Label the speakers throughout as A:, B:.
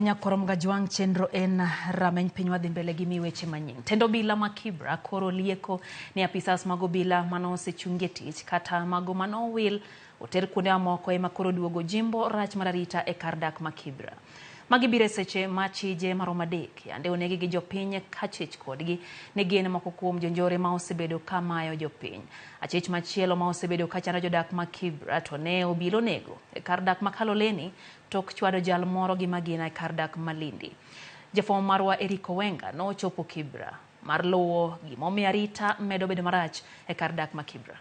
A: Nyakorom gajwang chenro en rameny piny wadhi mbele gi miweche manyien. Tendo Obila ma Kibra koro lieko ni apisas mag Obila mano osechungie tich kata mago mano wil oter kuonde mamoko ema koro duogo jimbo rach mar arita e kar dak ma Kibra. Magi bire seche machije maromo adek yande onegi gi jopiny kachich kodgi ne gin moko kuom jonjore ma osebedo kamayo jopiny. Achich machielo ma osebedo kachano jodak ma Kibra to ne Obila onego e kar dak ma Kaloleni tok chwado jal moro gi magina e kar dak Malindi. Jafwambo marwa Wenga no chopo Kibra mar luwo gimomiyo arita medo bedo marach e kar dak ma Kibra.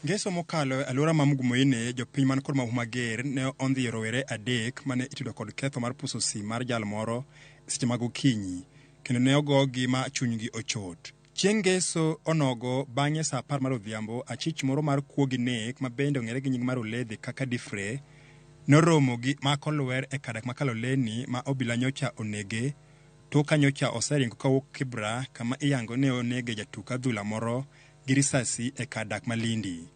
B: Ngeso mokalo alura mamgumoine jopiny man kod mahu mager ne ondhi rowere adek mane itudo kod ketho mar puso sim mar jal moro seche mag okinyi kendo ne ogogi ma chunygi ochot. Chieng' ngeso onogo bang'e sa 10 mar odhiambo achich moro mar kuogi nek ma bende ong'ere gi nying mar oledhi kaka Difre noromo gi mako luwer e kadak ma Kaloleni ma Obila nyocha onege to kanyocha oseringo kawuok Kibra kama iyango ne onege jatuk adhula moro gi risasi e kadak Malindi.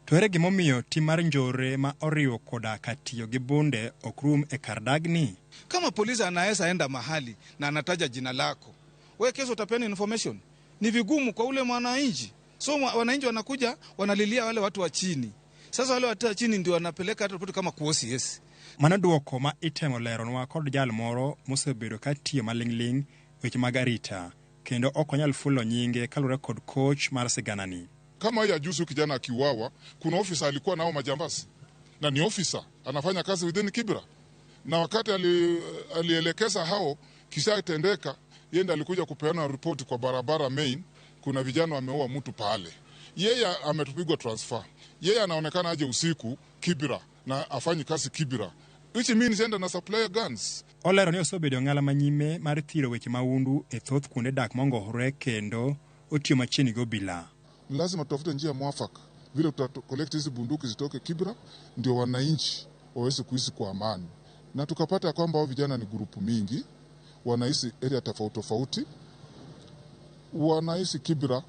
B: To ere gimomiyo tim mar njore ma oriwo koda katiyo gi bunde okrum e kar dagni?
C: Kama polisi anaweza enda mahali na anataja jina lako, wewe kesho utapeana information. Ni vigumu kwa ule mwananchi. So wananchi wanakuja wanalilia wale watu wa chini. Sasa wale watu wa chini ndio wanapeleka hata ripoti kama kuosi yes.
B: Manaduoko ma itemo leronwa kod jal moro mosebedo katiyo malingling weche mag arita kendo ok onyal fulo nyinge kalure kod coach mar siganani.
D: Kama ya juzi kijana akiuawa, kuna ofisa alikuwa nao majambazi. Na ni ofisa anafanya kazi within Kibra. Na wakati alielekeza hao kisha tendeka, yeye alikuja kupeana report kwa barabara main, kuna vijana wameua mtu pale. Yeye ametupigwa transfer. Yeye anaonekana aje usiku Kibra na afanyi kazi Kibra. Which means enda na supply guns.
B: Olero ni osebedo ng'ala manyime mar thiro weche maundu e thoth kuonde dak mongohore kendo otiyo machiegni gi Obila.
D: Lazima tutafute njia mwafaka vile tutakolekti hizi bunduki zitoke Kibra ndio wananchi waweze kuishi kwa amani. Na tukapata kwamba hao vijana ni grupu mingi, wanaishi area tofauti. Wanaishi Kibra,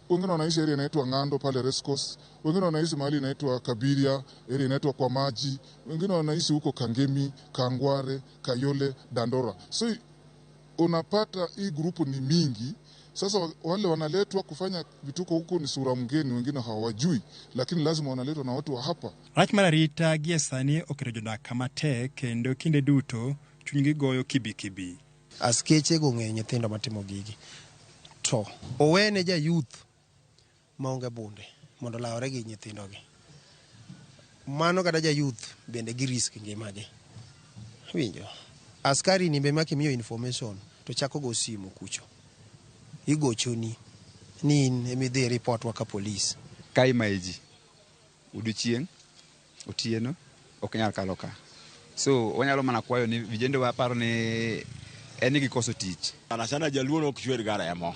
D: wengine wanaishi area inaitwa Ngando pale Rescos, wengine wanaishi mahali inaitwa Kabiria, area inaitwa kwa maji, wengine wanaishi huko Kangemi, Kangware, Kayole, Dandora. So unapata hii grupu ni mingi. Sasa wale wanaletwa kufanya vituko huko ni sura mgeni, wengine hawajui, lakini lazima wanaletwa na watu wa hapa.
B: Rach mar arita gie sani oketo jodak kama tek kendo kinde duto chunygi goyo kibi.
E: Askeche go ng'eny nyithindo matimo gigi. To owene ja youth maonge bunde mondo lawre gi nyithindogi. Mano kada ja youth bende gi risk ngimagi. Winjo. Askari ni be makimiyo information to chako go simu kucho. Igochoni ni emidhi report waka police.
F: Kai maiji uduchieng otieno oknyal kaloka. So wanyalo mana kwayo ni vijende waparo ni eni gikoso tich.
G: Anasana jaluo no kchwer garemo.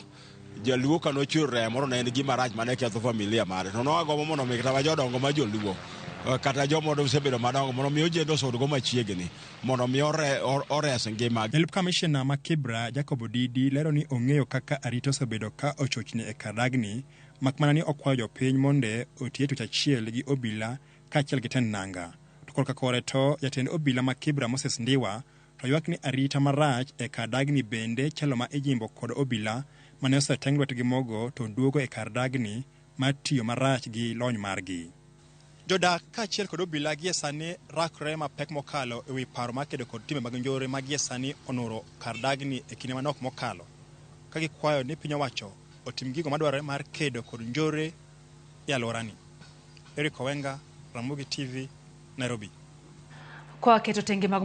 G: Jaluo kano chwer remo no en gima rach mane ketho familia mare. To no ago mono mikita wa jodongo ma joluo. Kata jomo do sebedo madongo mono miyo jendo sod go machiegni mono miyo ores ngima.
B: Jalup Commissioner ma Kibra Jacob Didi lero ni ong'eyo kaka arito osebedo ka ochochni e kadagni makmana ni okwayo jopiny monde otie tich achiel gi Obila kaachiel gi tend nanga. To korka kore to jatend Obila ma Kibra Moses Ndiwa to ywak ni arita marach e kadagni bende chalo ma ijimbo kod Obila mane oseteng lwetgi mogo to duogo e kadagni matiyo marach gi lony margi. Jodak kaachiel kod Obila gie sani rakre mapek mokalo e wi paro makedo kod timbe mag njore ma gie sani onuro kar dagni e kinde manok mokalo ka gikwayo ni piny owacho otim gigo madwarore mar kedo kod njore e alworani. Wenga, Ramogi TV, Nairobi.
A: Kwa keto tenge mag